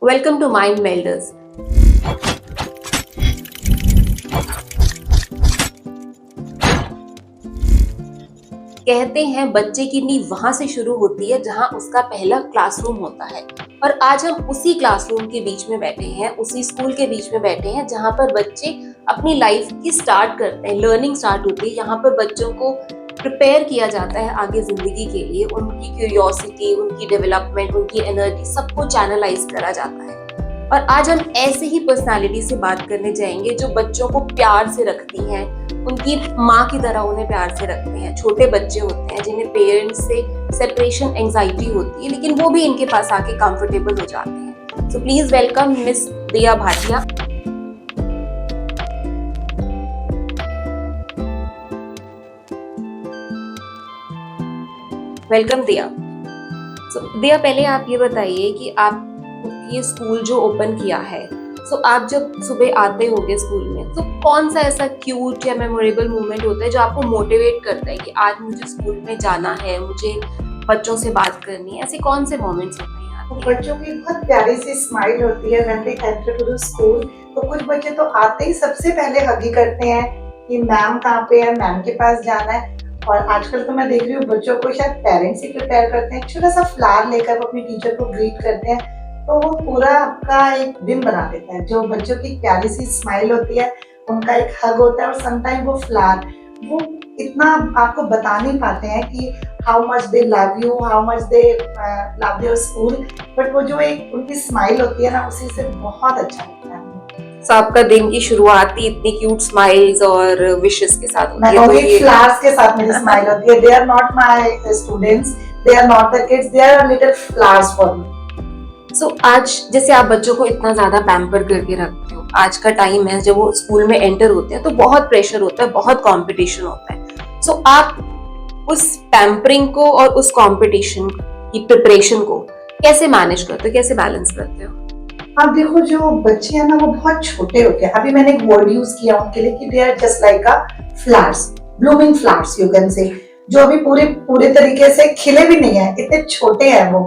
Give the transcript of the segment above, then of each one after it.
Welcome to Mind Melders. कहते हैं बच्चे की नींव वहां से शुरू होती है जहां उसका पहला क्लासरूम होता है। और आज हम उसी क्लासरूम के बीच में बैठे हैं, उसी स्कूल के बीच में बैठे हैं जहां पर बच्चे अपनी लाइफ की स्टार्ट करते हैं, लर्निंग स्टार्ट होती है। यहाँ पर बच्चों को प्रिपेयर किया जाता है आगे जिंदगी के लिए। उनकी क्यूरियोसिटी, उनकी डेवलपमेंट, उनकी एनर्जी, सबको चैनलाइज करा जाता है। और आज हम ऐसे ही पर्सनालिटी से बात करने जाएंगे जो बच्चों को प्यार से रखती हैं, उनकी माँ की तरह उन्हें प्यार से रखते हैं। छोटे बच्चे होते हैं जिन्हें पेरेंट्स से सेपरेशन एंजाइटी होती है, लेकिन वो भी इनके पास आके कंफर्टेबल हो जाते हैं। सो प्लीज वेलकम मिस दिया भाटिया। वेलकम दिया। दिया, पहले आप ये बताइए कि आप ये स्कूल जो ओपन किया है, आप जब सुबह आते होगे स्कूल में, तो कौन सा ऐसा क्यूट या मेमोरेबल मोमेंट होता है जो आपको मोटिवेट करता है कि आज मुझे स्कूल में जाना है, मुझे बच्चों से बात करनी है? ऐसे कौन से मोमेंट्स होते हैं यहाँ? बच्चों की बहुत प्यारी सी स्माइल होती है when they enter to the school। तो कुछ बच्चे तो आते ही सबसे पहले हग ही करते हैं कि मैम कहाँ पे है, मैम के पास जाना है। और आजकल तो मैं देख रही हूँ बच्चों को शायद पेरेंट्स ही प्रिपेयर करते हैं, छोटा सा फ्लावर लेकर वो अपनी टीचर को ग्रीट करते हैं, तो वो पूरा आपका एक दिन बना देता है। जो बच्चों की प्यारी सी स्माइल होती है, उनका एक हग होता है, और समटाइम वो फ्लावर, वो इतना आपको बता नहीं पाते हैं कि how much they love you, how much they love your school, but वो जो एक उनकी स्माइल होती है ना, उसी से बहुत अच्छा लगता है। आपका दिन की शुरुआत ही इतनी क्यूट स्माइल्स और विशेस के साथ होती है, तो ये फ्लावर्स के साथ मेरी स्माइल होती है। They are not my students, they are not the kids, they are little flowers for me. आज जैसे आप बच्चों को इतना ज्यादा पैम्पर करके रखते हो, आज का टाइम है जब वो स्कूल में एंटर होते हैं तो बहुत प्रेशर होता है, बहुत कंपटीशन होता है। आप उस पैम्परिंग को और उस कंपटीशन की प्रिपरेशन को कैसे मैनेज करते हो, कैसे बैलेंस करते हो? अब देखो, जो बच्चे हैं ना वो बहुत छोटे होते हैं। अभी मैंने एक वर्ड यूज किया उनके लिए कि they are just like a flowers, blooming flowers you can say, जो अभी पूरे तरीके से खिले भी नहीं है, इतने छोटे हैं वो।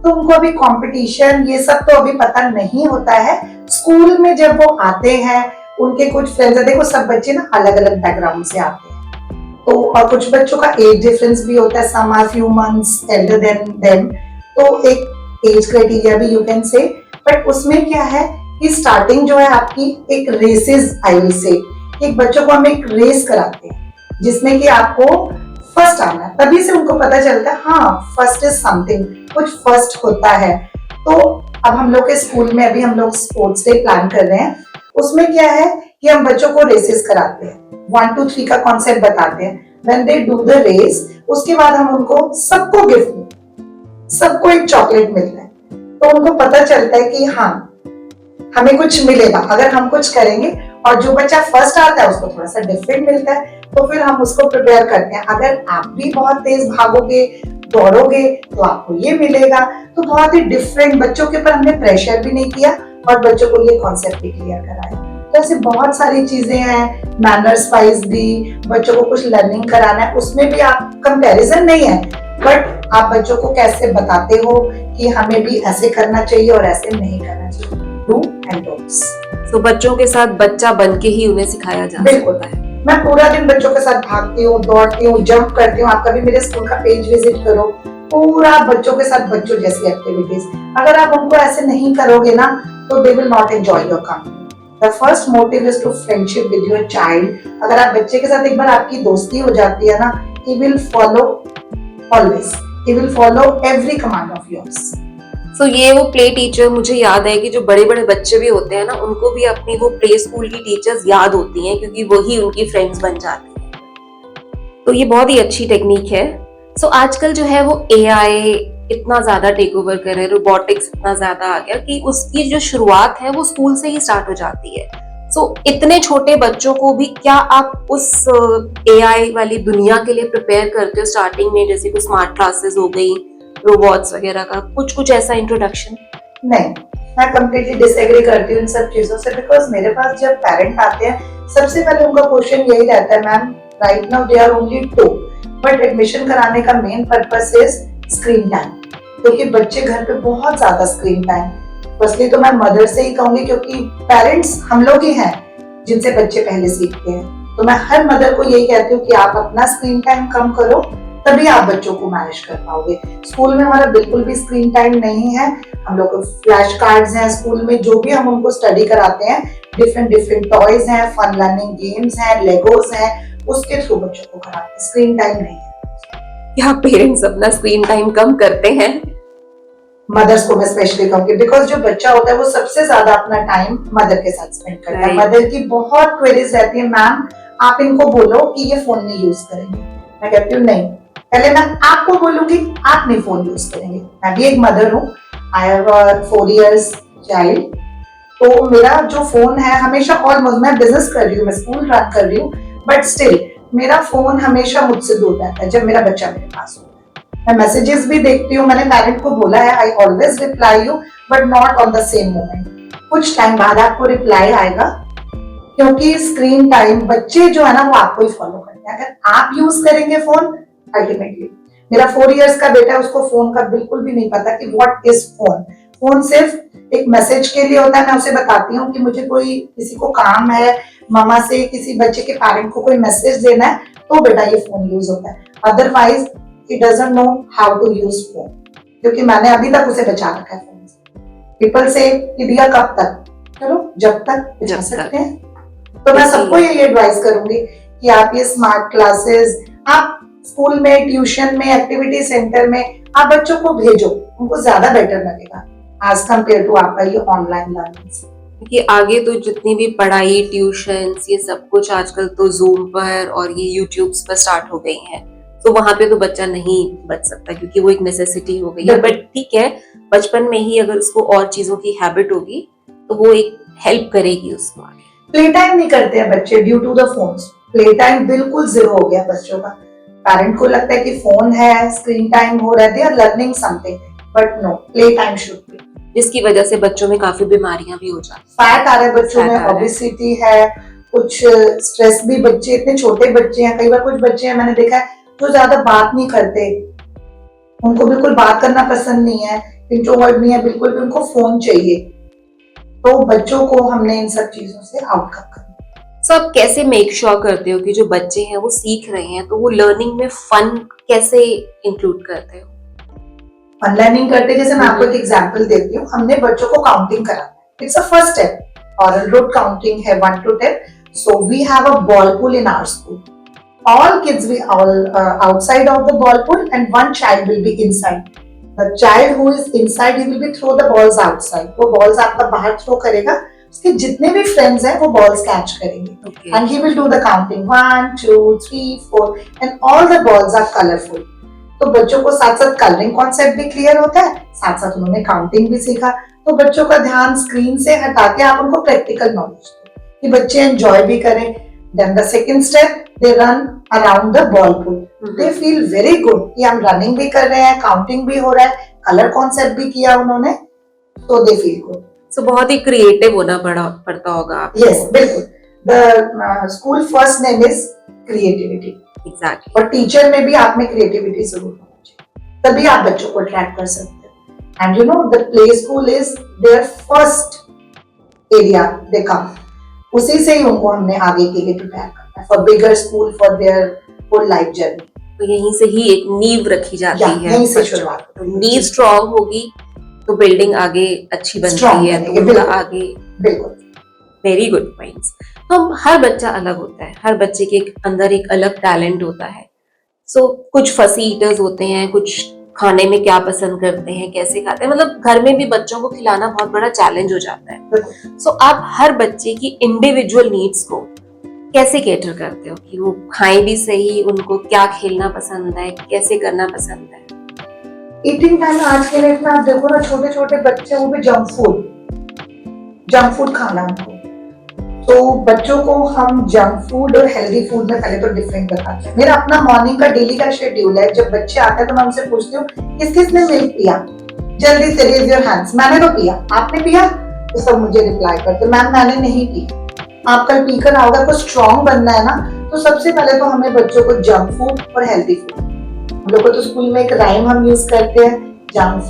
तो उनको अभी कंपटीशन ये सब तो अभी पता नहीं होता है। स्कूल में जब वो आते हैं, उनके कुछ फ्रेंड्स है, देखो सब बच्चे ना अलग अलग बैकग्राउंड से आते हैं, तो और कुछ बच्चों का एज डिफरेंस भी होता है, some are few months elder than them, तो एक एज क्राइटेरिया भी यू कैन से। बट उसमें क्या है कि स्टार्टिंग जो है आपकी एक रेसेस, आई विल से, एक बच्चों को हम एक रेस कराते हैं जिसमें कि आपको फर्स्ट आना है, तभी से उनको पता चलता है हाँ फर्स्ट इज समथिंग, कुछ फर्स्ट होता है। तो अब हम लोग के स्कूल में अभी हम लोग स्पोर्ट्स डे प्लान कर रहे हैं। उसमें क्या है कि हम बच्चों को रेसेस कराते हैं, 1 2 3 का कॉन्सेप्ट बताते हैं। When they do the race, उसके बाद हम उनको सबको गिफ्ट, सबको एक चॉकलेट मिलता है, तो उनको पता चलता है कि हाँ हमें कुछ मिलेगा अगर हम कुछ करेंगे। और जो बच्चा फर्स्ट आता है उसको थोड़ा सा डिफरेंट मिलता है, तो फिर हम उसको प्रिपेयर करते हैं। अगर आप भी बहुत तेज भागोगे, दौड़ोगे, तो आपको ये मिलेगा। तो बहुत ही डिफरेंट, बच्चों के ऊपर हमने प्रेशर भी नहीं किया और बच्चों को ये कॉन्सेप्ट भी क्लियर कराया। तो ऐसे बहुत सारी चीजें हैं, मैनर्स वाइज भी बच्चों को कुछ लर्निंग कराना है, उसमें भी आप कंपैरिजन नहीं है, बट आप बच्चों को कैसे बताते हो कि हमें भी ऐसे करना चाहिए और ऐसे नहीं करना चाहिए, डू एंड डोंट्स। तो बच्चों के साथ बच्चा बन के ही उन्हें सिखाया जा सकता है। मैं पूरा दिन बच्चों के साथ भागती हूँ, दौड़ती हूँ, जंप करती हूँ। आप कभी मेरे स्कूल का पेज विजिट करो, पूरा बच्चों के साथ बच्चों जैसी एक्टिविटीज। अगर आप उनको ऐसे नहीं करोगे ना, तो they will not enjoy your company. The first motive is to friendship with your child. अगर आप बच्चे के साथ एक बार आपकी दोस्ती हो जाती है ना, he will follow always, he will follow every command of yours। ये वो प्ले टीचर, मुझे याद है कि जो बड़े बड़े बच्चे भी होते हैं ना, उनको भी अपनी वो प्ले स्कूल की टीचर्स याद होती हैं, क्योंकि वही उनकी फ्रेंड्स बन जाती हैं। तो ये बहुत ही अच्छी टेक्निक है। आजकल जो है वो AI इतना ज्यादा टेक ओवर कर रहे हैं, रोबोटिक्स इतना ज्यादा आ गया कि उसकी जो शुरुआत है वो स्कूल से ही स्टार्ट हो जाती है। इतने छोटे बच्चों को भी क्या आप उस AI वाली दुनिया के लिए प्रिपेयर करते हो स्टार्टिंग में, जैसे कुछ स्मार्ट क्लासेस हो गई, रोबोट्स वगैरह का कुछ ऐसा इंट्रोडक्शन? नहीं, मैं कंप्लीटली डिसएग्री करती हूँ इन सब चीजों से। बिकॉज मेरे पास जब पेरेंट आते हैं, सबसे पहले उनका क्वेश्चन यही रहता है, ma'am right now they are only 2, but admission कराने का main purpose is screen time, क्योंकि बच्चे घर पे बहुत ज्यादा स्क्रीन टाइम फर्स्टली तो मैं मदर से ही कहूंगी, क्योंकि पेरेंट्स हम लोग ही हैं जिनसे बच्चे पहले सीखते हैं। तो मैं हर मदर को यही कहती हूँ कि आप अपना स्क्रीन टाइम कम करो, तभी आप बच्चों को मैनेज कर पाओगे। स्कूल में हमारा बिल्कुल भी स्क्रीन टाइम नहीं है। हम लोग को फ्लैश कार्ड्स हैं स्कूल में, जो भी हम उनको स्टडी कराते हैं, डिफरेंट डिफरेंट टॉयज हैं, फन लर्निंग गेम्स हैं, लेगोस हैं, उसके थ्रू बच्चों को कराते हैं, स्क्रीन टाइम नहीं है। क्या पेरेंट्स अपना स्क्रीन टाइम कम करते हैं? मदर्स को मैं स्पेशली कहूंगी, बिकॉज जो बच्चा होता है वो सबसे ज्यादा अपना टाइम मदर के साथ स्पेंड करता है। मदर की बहुत क्वेरीज रहती है, मैम आप इनको बोलो कि ये फोन नहीं यूज करेंगे। मैं कहती हूँ नहीं, पहले मैं आपको बोलूंगी, आप नहीं फोन यूज करेंगे। मैं भी एक मदर हूँ, I have a 4 years child. तो मेरा जो फोन है हमेशा, ऑलमोस्ट मैं बिजनेस कर रही हूँ, मैं स्कूल रन कर रही हूँ, बट स्टिल मेरा फोन हमेशा मुझसे दूर रहता है जब मेरा बच्चा मेरे पास होता है। मैं मैसेजेस भी देखती हूँ, मैंने पेरेंट को बोला है I always reply you but not on the same moment. कुछ टाइम बाद आपको रिप्लाई आएगा, क्योंकि स्क्रीन टाइम बच्चे जो है ना वो आपको ही फॉलो करते हैं। अगर आप यूज करेंगे फोन, अल्टीमेटली मेरा 4 years का बेटा है, उसको फोन का बिल्कुल भी नहीं पता कि व्हाट इज फोन। फोन सिर्फ एक मैसेज के लिए होता है। मैं उसे बताती हूँ कि मुझे कोई किसी को काम है, मामा से किसी बच्चे के पेरेंट को कोई मैसेज देना है, तो बेटा ये फोन यूज होता है। Otherwise he doesn't know how to use phone, क्योंकि मैंने अभी तक उसे बचा रखा है फोन से। पीपल से कि दिया कब तक, चलो जब तक बचा सकते हैं। तो मैं सबको यही एडवाइस करूंगी कि आप ये स्मार्ट क्लासेस, आप स्कूल में, ट्यूशन में, एक्टिविटी सेंटर में आप बच्चों को भेजो, उनको ज्यादा बेटर लगेगा एज कम्पेयर टू आपका ये ऑनलाइन लर्निंग। कि आगे तो जितनी भी पढ़ाई, ट्यूशंस, ये सब कुछ आजकल तो जूम पर और ये यूट्यूब्स पर स्टार्ट हो गई हैं, तो वहां पे तो बच्चा नहीं बच सकता क्योंकि वो एक नेसेसिटी हो गई है। बट ठीक है, बचपन में ही अगर उसको और चीजों की हैबिट होगी तो वो एक हेल्प करेगी उसको आगे। प्ले टाइम नहीं करते हैं बच्चे due to the phones. Play time बिल्कुल जीरो हो गया बच्चों का। पेरेंट को लगता है कि फोन है, स्क्रीन टाइम हो रहा है, they are learning something, but no, play time should be. जिसकी वजह से बच्चों में काफी बीमारियां भी हो जाती हैं। फैट आ रहा है बच्चों में, ओबेसिटी है, कुछ स्ट्रेस भी। बच्चे इतने छोटे बच्चे हैं, कई बार कुछ बच्चे हैं मैंने देखा है जो ज्यादा बात नहीं करते, उनको बिल्कुल बात करना पसंद नहीं है, इंट्रोवर्ट नहीं है बिल्कुल भी, उनको फोन चाहिए। तो बच्चों को हमने इन सब चीजों से आउटकम करना। सो आप कैसे मेक श्योर करते हो कि जो बच्चे हैं वो सीख रहे हैं, तो वो लर्निंग में फन कैसे इंक्लूड करते हो? फन लर्निंग करते, जैसे मैं आपको एक एग्जांपल देती हूँ, हमने बच्चों को काउंटिंग कराना है। It's a first step. Oral rote counting है 1 to 10। So we have a ball pool in our school. All kids will all outside of the ball pool and one child will be inside. The child who is inside, he will be throw the balls outside. वो balls आपका बाहर throw करेगा, उसके जितने भी friends हैं वो balls catch करेंगे। And he will do the counting 1 2 3 4 and all the balls are colorful. तो बच्चों को साथ साथ कलरिंग कॉन्सेप्ट भी क्लियर होता है, साथ साथ उन्होंने काउंटिंग भी सीखा। तो बच्चों का ध्यान स्क्रीन से हटा के आप उनको प्रैक्टिकल नॉलेज दो कि बच्चे एंजॉय भी करें। Then the second step, they run around the ball pool. They feel very good कि हम रनिंग भी कर रहे हैं, काउंटिंग भी हो रहा है, कलर कॉन्सेप्ट भी किया उन्होंने, तो they feel good. So बहुत ही क्रिएटिव होना पड़ता होगा। Yes, बिल्कुल। The school first name is creativity. Exactly. और टीचर में भी आप में क्रिएटिविटी जरूर होनी चाहिए, तभी आप बच्चों को ट्रैक कर सकते हैं। And you know the play school is their first area they come. उसी से ही उनको हमने आगे के लिए प्रिपेयर करना है for bigger school, for their whole life journey. तो यहीं से ही एक नींव रखी जाती है, यहीं से शुरुआत। तो नींव स्ट्रांग होगी तो बिल्डिंग आगे अच्छी बनती है, तो उनका आगे। बिल्कुल, वेरी गुड पॉइंट्स। तो हर बच्चा अलग होता है, हर बच्चे के अंदर एक अलग टैलेंट होता है। सो कुछ फसी ईटर्स होते हैं, कुछ खाने में क्या पसंद करते हैं, कैसे खाते हैं, मतलब घर में भी बच्चों को खिलाना बहुत बड़ा चैलेंज हो जाता है। सो आप हर बच्चे की इंडिविजुअल नीड्स को कैसे कैटर करते हो कि वो खाएं भी सही, उनको क्या खेलना पसंद है, कैसे करना पसंद है? ईटिंग टाइम आज के डेट में आप देखो ना, छोटे छोटे बच्चे, वो भी जंक फूड खाना उनको। तो बच्चों को हम जंक फूड और हेल्दी फूड में पहले तो डिफरेंट बताते हैं। मेरा अपना मॉर्निंग का डेली का शेड्यूल है। जब बच्चे आते हैं तो मैं उनसे पूछती हूँ किस किसने मिल्क पिया, जल्दी से रेज योर हैंड्स। मैंने तो पिया, आपने पिया? तो सब मुझे रिप्लाई करते मैम मैंने नहीं पिया। आप कल पीकर आओगे, आपको स्ट्रॉन्ग बनना है ना, तो सबसे पहले तो हमें बच्चों को जंक फूड और हेल्दी फूड। हम लोग को तो स्कूल में एक राइम हम यूज करते हैं junk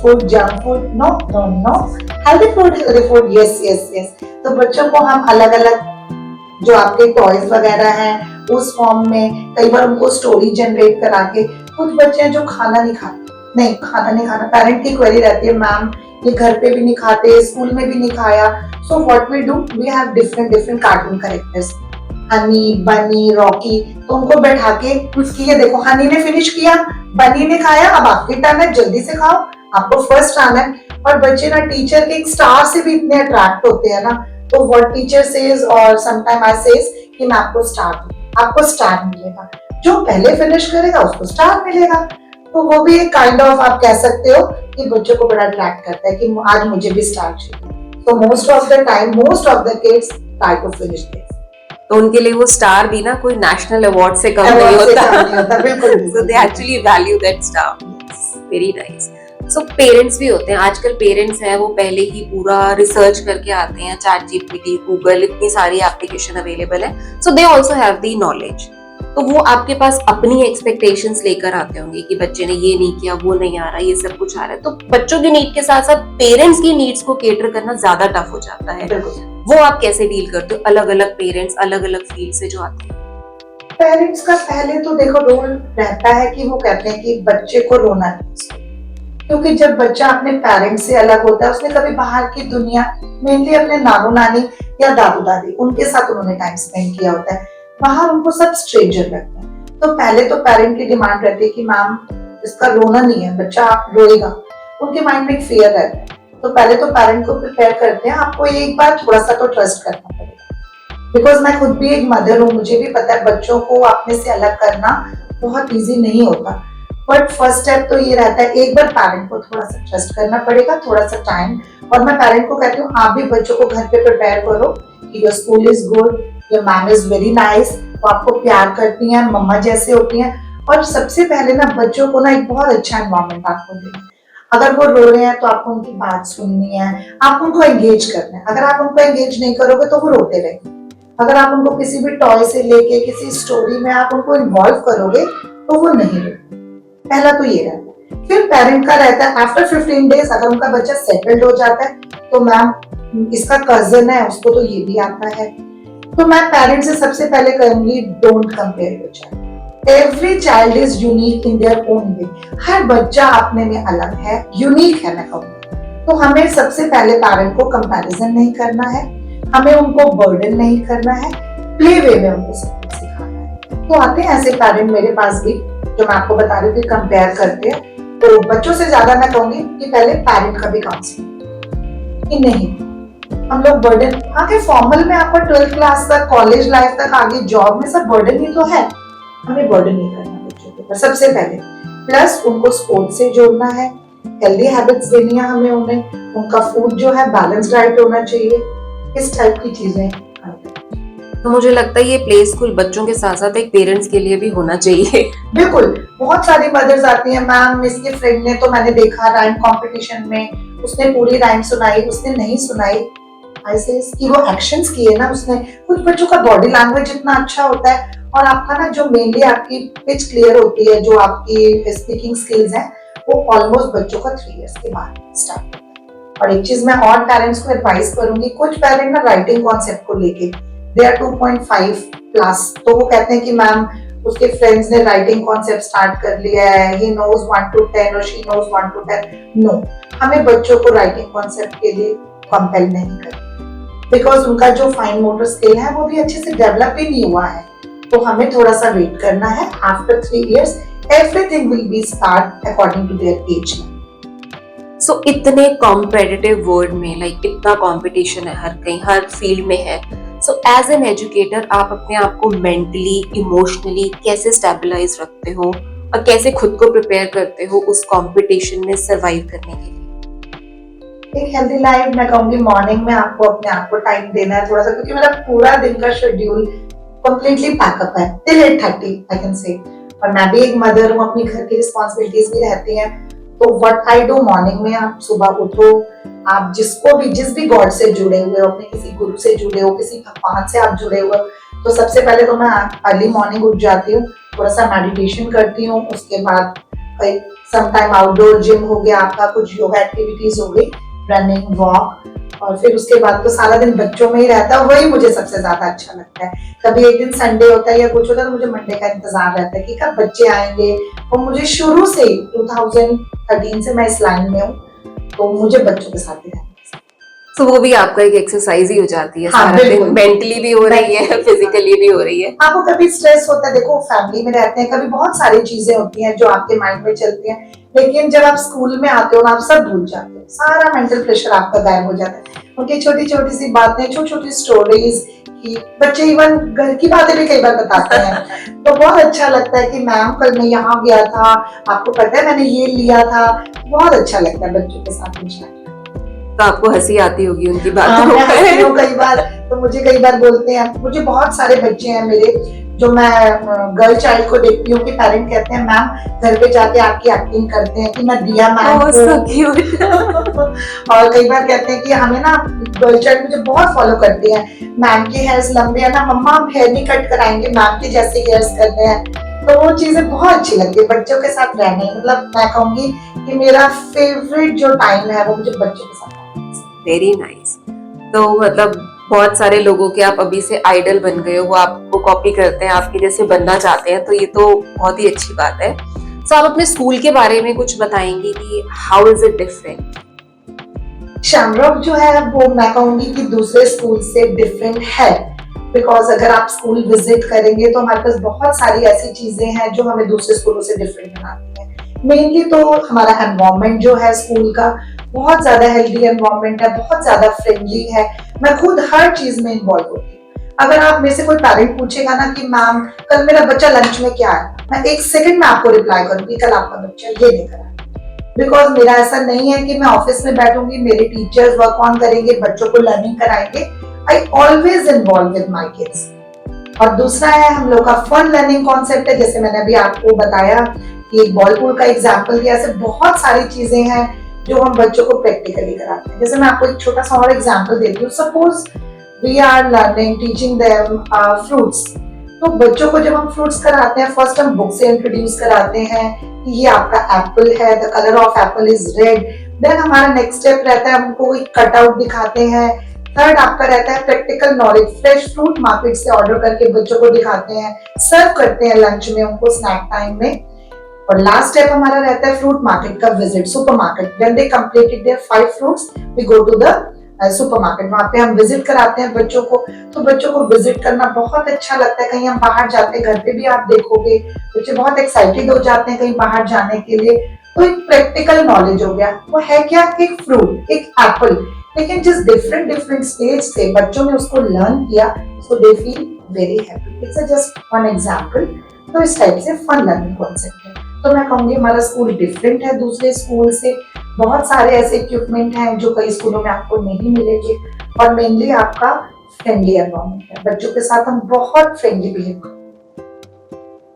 food no no no, healthy food yes yes yes. तो बच्चों को हम अलग अलग जो आपके टॉयज वगैरह हैं उस फॉर्म में, कई बार उनको स्टोरी जनरेट करा के, कुछ बच्चे हैं जो खाना नहीं खाना, पेरेंट की क्वेरी रहती है मैम ये घर पे भी नहीं खाते, स्कूल में भी नहीं खाया, so what we do, we have different cartoon characters, Honey, Bunny, Rocky, तो उनको बैठा के कि ये देखो हनी ने फिनिश किया, बनी ने खाया, अब आपकी टर्न है, जल्दी से खाओ, आपको फर्स्ट आना है। और बच्चे ना टीचर के एक स्टार से भी इतने अट्रैक्ट होते हैं ना, तो व्हाट टीचर सेज और समटाइम आई सेज कि मैं आपको स्टार मिलेगा, जो पहले फिनिश करेगा उसको स्टार मिलेगा। तो वो भी एक काइंड ऑफ आप कह सकते हो कि बच्चों को बड़ा अट्रैक्ट करता है कि आज मुझे भी स्टार चाहिए। तो most of the kids try to finish this. तो उनके लिए वो स्टार भी ना कोई नेशनल अवार्ड से कम नहीं होता। बिल्कुल। So they actually value that star. Very nice. So parents भी होते हैं, आजकल पेरेंट्स हैं वो पहले ही पूरा रिसर्च करके आते हैं, चैट जीपीटी, गूगल, इतनी सारी एप्लीकेशन अवेलेबल है, so they also have the knowledge. तो वो आपके पास अपनी एक्सपेक्टेशंस लेकर आते होंगे कि बच्चे ने ये नहीं किया, वो नहीं आ रहा, ये सब कुछ आ रहा है। तो बच्चों की नीड के साथ साथ पेरेंट्स की नीड्स को केटर करना ज्यादा टफ हो जाता है। वो आप कैसे डील करते हो, अलग अलग पेरेंट्स अलग अलग फील्ड से जो आते हैं? पेरेंट्स का पहले तो देखो रोल रहता है कि वो कहते हैं कि बच्चे को रोना नहीं, क्योंकि जब बच्चा अपने पेरेंट्स से अलग होता है, उसने कभी बाहर की दुनिया, मेनली अपने नानू नानी या दादू दादी, उनके साथ उन्होंने टाइम स्पेंड किया होता है, बाहर उनको सब स्ट्रेंजर लगता है। तो पहले तो पेरेंट की डिमांड रहती है कि मैम इसका रोना नहीं है, बच्चा रोएगा, उनके माइंड में एक फियर रहता है। तो पहले तो पेरेंट को प्रिपेयर करते हैं, आपको एक बार थोड़ा सा तो ट्रस्ट करना पड़ेगा, बिकॉज मैं खुद भी एक मदर हूँ, मुझे भी पता है बच्चों को अपने से अलग करना बहुत ईजी नहीं होता। बट फर्स्ट स्टेप तो ये रहता है, एक बार पेरेंट को थोड़ा सा ट्रस्ट करना पड़ेगा, थोड़ा सा टाइम। और मैं पेरेंट को कहती हूँ आप भी बच्चों को घर पे प्रिपेयर करो कि your school is good, your ma'am is very nice, वो आपको प्यार करती हैं, मम्मा जैसे होती हैं। और सबसे पहले ना बच्चों को ना एक बहुत अच्छा एनवायरनमेंट आपको देना। अगर वो रो रहे हैं तो आपको उनकी बात सुननी है, आप उनको एंगेज करना है। अगर आप उनको एंगेज नहीं करोगे तो वो रोते रहेंगे। अगर आप उनको किसी भी टॉय से लेके किसी स्टोरी में आप उनको इन्वॉल्व करोगे तो वो नहीं रोते। पहला तो ये रहता है। फिर पेरेंट का रहता है आफ्टर 15 डेज अगर उनका बच्चा सेटल्ड हो जाता है तो मैम इसका कजन है, उसको तो ये भी आता है, तो मैं पेरेंट से सबसे पहले कहूंगी don't compare your child. Every child is unique in their own way. हर बच्चा अपने में अलग है, यूनिक है मैं कहूँगी। तो हमें सबसे पहले पेरेंट को कंपैरिजन नहीं करना है, हमें उनको बर्डन नहीं करना है, प्ले वे में उनको सब कुछ सिखाना है। तो आते हैं ऐसे पेरेंट मेरे पास भी जो मैं आपको बता रही थी कंपेयर करते हैं। तो बच्चों से ज्यादा मैं कहूंगी कि पहले पेरेंट का भी काउंसलिंग कि नहीं हम लोग बर्डन आगे फॉर्मल में आपका 12th क्लास तक, कॉलेज लाइफ तक, आगे जॉब में सब बर्डन ही तो है, हमें बर्डन नहीं करना बच्चों के ऊपर सबसे पहले। प्लस उनको स्पोर्ट्स से जोड़ना है, हेल्दी हैबिट्स देनी है हमें उन्हें, उनका फूड जो है बैलेंस डाइट होना चाहिए, इस टाइप की चीजें। तो मुझे लगता है ये प्ले स्कूल बच्चों के साथ साथ एक पेरेंट्स के लिए भी होना चाहिए। बिल्कुल, बहुत सारी मदर्स आती हैं मैम इसके फ्रेंड ने तो मैंने देखा राइम कंपटीशन में उसने पूरी राइम सुनाई, उसने नहीं सुनाई, ऐसे इसकी वो एक्शंस किए ना उसने। कुछ बच्चों का बॉडी लैंग्वेज इतना अच्छा होता है और आपका ना जो मेनली आपकी पिच क्लियर होती है, जो आपकी स्पीकिंग स्किल्स हैं वो ऑलमोस्ट बच्चों का 3 इयर्स के बाद स्टार्ट होता है। और एक चीज मैं और पेरेंट्स को एडवाइस करूंगी, कुछ पेरेंट ना राइटिंग कॉन्सेप्ट को लेके दे आर 2.5 प्लस, तो वो कहते हैं कि मैम उसके फ्रेंड्स ने राइटिंग कॉन्सेप्ट स्टार्ट कर लिया है, ही नोज 1 to 10 और शी नोज 1 to 10। नो, हमें बच्चों को राइटिंग कॉन्सेप्ट के लिए कंपेल नहीं करना, बिकॉज उनका जो फाइन मोटर स्किल है वो भी अच्छे से डेवलप ही नहीं हुआ है। तो हमें थोड़ा सा वेट करना है। After 3 years everything will be start according to their age. So इतने कॉम्पिटिटिव वर्ल्ड में लाइक इतना कंपटीशन है, हर कहीं हर फील्ड में है। सो एज एन एजुकेटर आप अपने आप को मेंटली, इमोशनली कैसे स्टेबलाइज रखते हो और कैसे खुद को प्रिपेयर करते हो उस कंपटीशन में सरवाइव करने के लिए? एक हेल्दी लाइफ मैं कहूंगी मॉर्निंग में आपको अपने आप को टाइम देना है थोड़ा सा, क्योंकि मेरा पूरा दिन का शेड्यूल कंप्लीटली पैकअप है टिल 8:30 आई कैन से। और मैं भी एक मदर हूँ, अपनी घर की रिस्पॉन्सिबिलिटीज भी रहती हैं। तो व्हाट आई डू मॉर्निंग में, आप सुबह उठो, आप जिस भी गॉड से जुड़े हुए हो, अपने किसी गुरु से जुड़े हो, किसी भगवान से आप जुड़े हुए हो, तो सबसे पहले तो मैं अर्ली मॉर्निंग उठ जाती हूँ, थोड़ा सा मेडिटेशन करती हूँ, उसके बाद समटाइम आउटडोर जिम हो गया आपका, कुछ योगा एक्टिविटीज हो गई, रनिंग, वॉक, और फिर उसके बाद तो सारा दिन बच्चों में ही रहता है। वही मुझे सबसे ज्यादा अच्छा लगता है। कभी एक दिन संडे होता है या कुछ होता है तो मुझे मंडे का इंतजार रहता है कि कब बच्चे आएंगे। और मुझे शुरू से 2013 से मैं इस लाइन में हूँ, तो मुझे बच्चों के साथ ही रहना। तो वो भी आपका एक एक्सरसाइज ही हो जाती है, हाँ, सारा दिन बिल्कुल। मेंटली भी हो रही है, फिजिकली भी हो रही है। आपको कभी स्ट्रेस होता है, देखो फैमिली में रहते हैं, कभी बहुत सारी चीजें होती हैं जो आपके माइंड में चलती हैं, लेकिन जब आप स्कूल में आते हो ना, आप सब भूल जाते हो, सारा मेंटल प्रेशर आपका गायब हो जाता है। उनकी छोटी छोटी सी बातें, छोटी छोटी स्टोरीज की, बच्चे इवन घर की बातें भी कई बार बताते हैं। तो बहुत अच्छा लगता है कि मैम कल मैं यहाँ गया था, आपको पता है मैंने ये लिया था। बहुत अच्छा लगता है बच्चों के साथ इंटरेक्ट। तो आपको हंसी आती होगी उनकी हाँ, बातों मैं हंसती पे। हूँ कई बार। तो मुझे कई बार बोलते हैं, मुझे बहुत सारे बच्चे हैं मेरे, जो मैं गर्ल चाइल्ड को देखती हूँ कि पेरेंट कहते हैं मैम घर पे जाके आपकी एक्टिंग करते हैं कि मैं दिया मैम Oh, so cute. और कई बार कहते हैं कि हमें ना, गर्ल चाइल्ड मुझे बहुत फॉलो करती है, मैम के हेयर्स लंबे है ना मम्मा, हम हेयर नहीं कट कराएंगे, मैम के जैसे हेयर्स करते हैं। तो वो चीजें बहुत अच्छी लगती है बच्चों के साथ रहने। मतलब मैं कहूंगी कि मेरा फेवरेट जो टाइम है वो मुझे बच्चों के साथ। Very nice. तो मतलब बहुत सारे लोगों के आप अभी से आइडल बन गए हो, वो आपको कॉपी करते हैं, आपके जैसे बनना चाहते हैं, तो ये तो बहुत ही अच्छी बात है। तो आप अपने स्कूल के बारे में कुछ बताएंगे कि how is it different? Shamrock जो है वो मैं कहूंगी कि दूसरे स्कूल से डिफरेंट है, बिकॉज अगर आप स्कूल विजिट करेंगे तो हमारे पास बहुत सारी ऐसी चीजें हैं जो हमें दूसरे स्कूलों से डिफरेंट बनाती हैं। मेनली तो हमारा एनवायरनमेंट जो है स्कूल का, बहुत ज्यादा हेल्दी एनवायरनमेंट है, बहुत ज्यादा फ्रेंडली है। मैं खुद हर चीज में इन्वॉल्व होती हूँ। अगर आप मेरे से कोई पेरेंट पूछेगा ना कि मैम कल मेरा बच्चा लंच में क्या है, मैं 1 सेकंड में आपको रिप्लाई करूंगी कल आपका बच्चा ये लेकर आया। बिकॉज मेरा ऐसा नहीं है कि मैं ऑफिस में बैठूंगी, मेरे टीचर्स वर्क ऑन करेंगे, बच्चों को लर्निंग कराएंगे। I always involve with my kids. और दूसरा है हम लोग का फन लर्निंग कॉन्सेप्ट है, जैसे मैंने अभी आपको बताया कि एक बॉल पूल का एग्जाम्पल दिया, ऐसे बहुत सारी चीजें हैं जो हम बच्चों को प्रैक्टिकली कराते हैं। जैसे मैं आपको एक छोटा सा और एग्जाम्पल देती हूँ। Suppose we are learning teaching them fruits, तो बच्चों को जब हम फ्रूट्स कराते हैं, फर्स्ट हम बुक से इंट्रोड्यूस कराते हैं कि ये आपका एप्पल है, the colour of apple is red. Then हमारा नेक्स्ट स्टेप रहता है, हमको एक कटआउट दिखाते हैं। थर्ड आपका रहता है practical knowledge, fresh fruit market से ऑर्डर करके बच्चों को दिखाते हैं, सर्व करते हैं लंच में उनको, स्नैक टाइम में। और लास्ट स्टेप हमारा रहता है फ्रूट मार्केट का visit, super market. When they completed their 5 fruits we go to the super market, वहां पे हम विजिट कराते हैं बच्चों को। तो बच्चों को विजिट करना बहुत अच्छा लगता है। कहीं हम बाहर जाते हैं, घर पे भी आप देखोगे बच्चे बहुत एक्साइटेड हो जाते हैं कहीं बाहर जाने के लिए। तो एक प्रैक्टिकल नॉलेज हो गया। वो है क्या, एक फ्रूट, एक एप्पल, लेकिन जिस डिफरेंट डिफरेंट स्टेज से बच्चों ने उसको लर्न किया, so they feel very happy. It's just one example. तो इस टाइप से फन लर्निंग कॉन्सेप्ट है। तो मैं कहूंगी हमारा स्कूल डिफरेंट है दूसरे स्कूल से। बहुत सारे ऐसे इक्विपमेंट हैं जो कई स्कूलों में आपको नहीं मिलेंगे। और मेनली आपका फ्रेंडली एनवायरनमेंट है, बच्चों के साथ हम बहुत फ्रेंडली बिहेव करते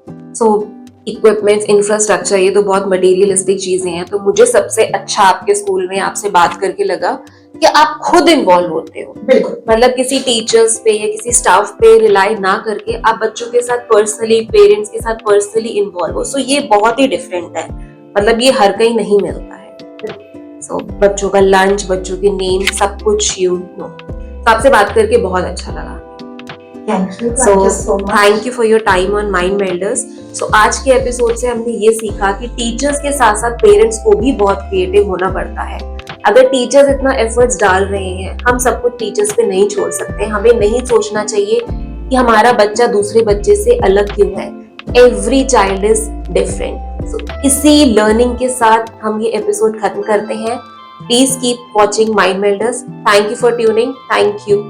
हैं। सो इक्विपमेंट्स, इंफ्रास्ट्रक्चर, ये तो बहुत मटेरियलिस्टिक चीजें हैं। तो मुझे सबसे अच्छा आपके स्कूल में आपसे बात करके लगा कि आप खुद इन्वॉल्व होते हो। बिल्कुल, मतलब किसी टीचर्स पे या किसी स्टाफ पे रिलाई ना करके आप बच्चों के साथ पर्सनली, पेरेंट्स के साथ पर्सनली इन्वॉल्व हो। सो ये बहुत ही डिफरेंट है, मतलब ये हर कहीं नहीं मिलता है। सो बच्चों का लंच, बच्चों की नींद, सब कुछ यू नो। तो आपसे बात करके बहुत अच्छा लगा। Thank you so so much. Thank you for your time on Mind Melders. So आज के एपिसोड से हमने ये सीखा कि टीचर्स के साथ साथ पेरेंट्स को भी बहुत क्रिएटिव होना पड़ता है। अगर टीचर्स इतना एफर्ट्स डाल रहे हैं, हम सब कुछ टीचर्स पे नहीं छोड़ सकते। हमें नहीं सोचना चाहिए कि हमारा बच्चा दूसरे बच्चे से अलग क्यों है। Every child is different. So इसी लर्निंग के साथ हम ये एपिसोड खत्म करते हैं। Please keep watching Mind Melders. Thank you for tuning. Thank you.